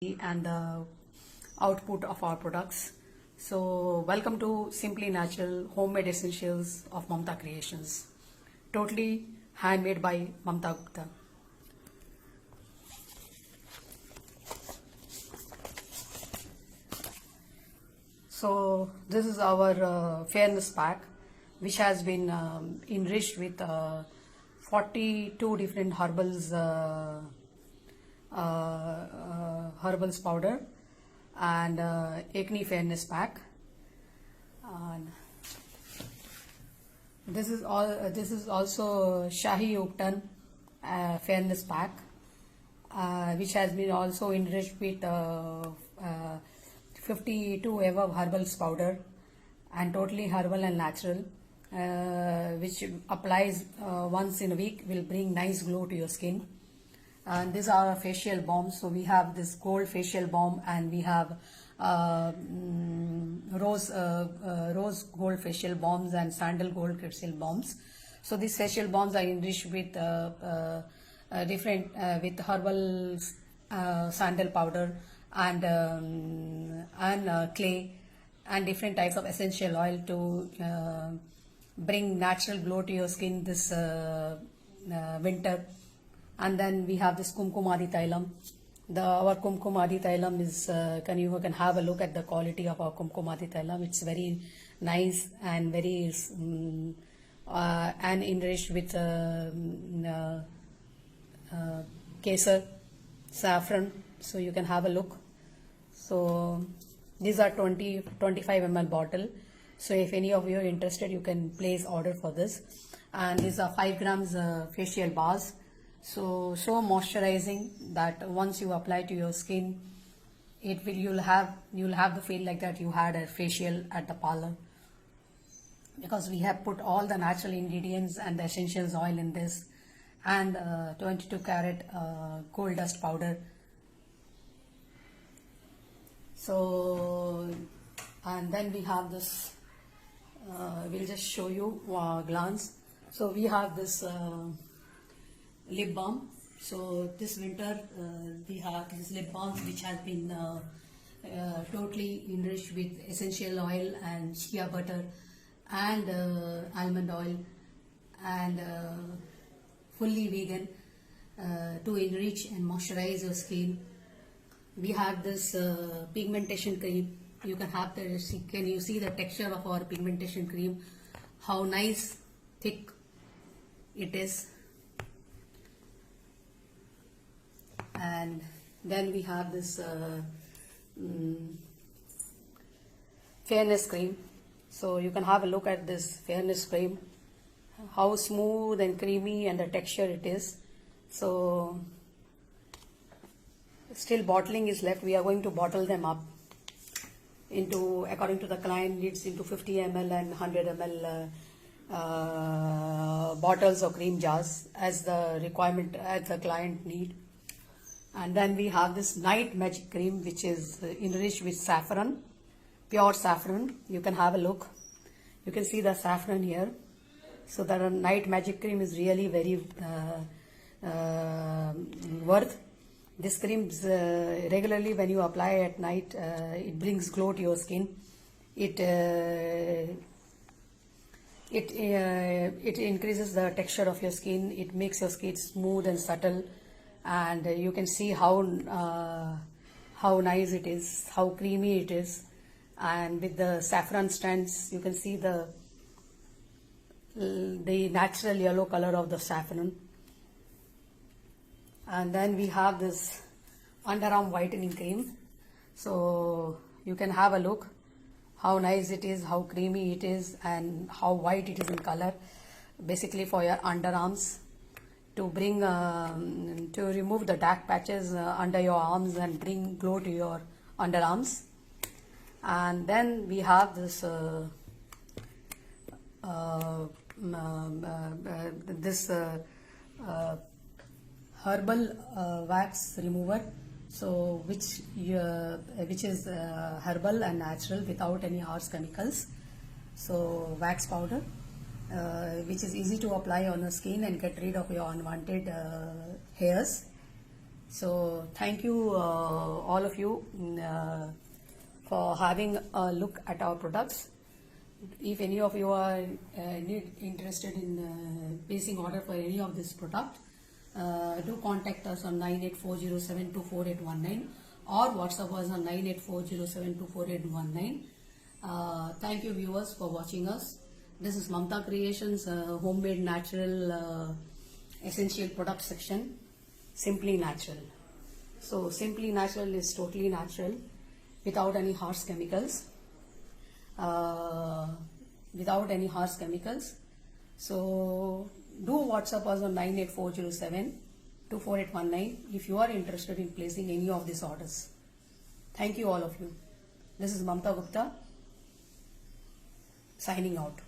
and the output of our products. So welcome to Simply Natural Homemade Essentials of Mamta Creations. Totally handmade by Mamta Gupta. So this is our fairness pack, which has been enriched with 42 different herbals powder and acne fairness pack. And this is also Shahi Upton fairness pack, which has been also enriched with 52 above herbals powder and totally herbal and natural, which applies once in a week, will bring nice glow to your skin. And these are facial balms. So we have this gold facial balm, and we have rose gold facial balms and sandal gold facial balms. So these facial balms are enriched with different with herbal sandal powder and clay and different types of essential oil to bring natural glow to your skin this winter. And then we have this Kumkumadi Thailam. Our Kumkumadi Thailam is, you can have a look at the quality of our Kumkumadi Thailam. It's very nice and very and enriched with kesar, saffron. So you can have a look. So these are 25 ml bottle. So if any of you are interested, you can place order for this. And these are 5 grams facial bars. So moisturizing that once you apply to your skin, you'll have the feel like that you had a facial at the parlor, because we have put all the natural ingredients and the essentials oil in this, and 22 karat gold dust powder. So, and then we have this, we'll just show you glance. So we have this lip balm. So this winter we have this lip balm which has been totally enriched with essential oil and shea butter and almond oil and fully vegan to enrich and moisturize your skin. We have this pigmentation cream. You can have can you see the texture of our pigmentation cream? How nice, thick it is. And then we have this fairness cream. So you can have a look at this fairness cream, how smooth and creamy and the texture it is. So still bottling is left. We are going to bottle them up into, according to the client needs, into 50 ml and 100 ml bottles or cream jars as the requirement, as the client need. And then we have this night magic cream, which is enriched with saffron, pure saffron. You can have a look. You can see the saffron here. So the night magic cream is really very worth. This cream regularly when you apply at night, it brings glow to your skin. It increases the texture of your skin. It makes your skin smooth and subtle. And you can see how nice it is, how creamy it is. And with the saffron strands, you can see the natural yellow color of the saffron. And then we have this underarm whitening cream. So you can have a look how nice it is, how creamy it is, and how white it is in color. Basically for your underarms, to bring to remove the dark patches under your arms and bring glow to your underarms. And then we have this herbal wax remover. So which is herbal and natural without any harsh chemicals. So wax powder, which is easy to apply on the skin and get rid of your unwanted hairs. So thank you all of you for having a look at our products. If any of you are interested in placing order for any of this product, do contact us on 98407244819 or WhatsApp us on 98407244819. Thank you viewers for watching us. This is Mamta Creations homemade natural essential product section. Simply natural. So simply natural is totally natural without any harsh chemicals. Without any harsh chemicals. So do WhatsApp us on 98407244819 if you are interested in placing any of these orders. Thank you all of you. This is Mamta Gupta signing out.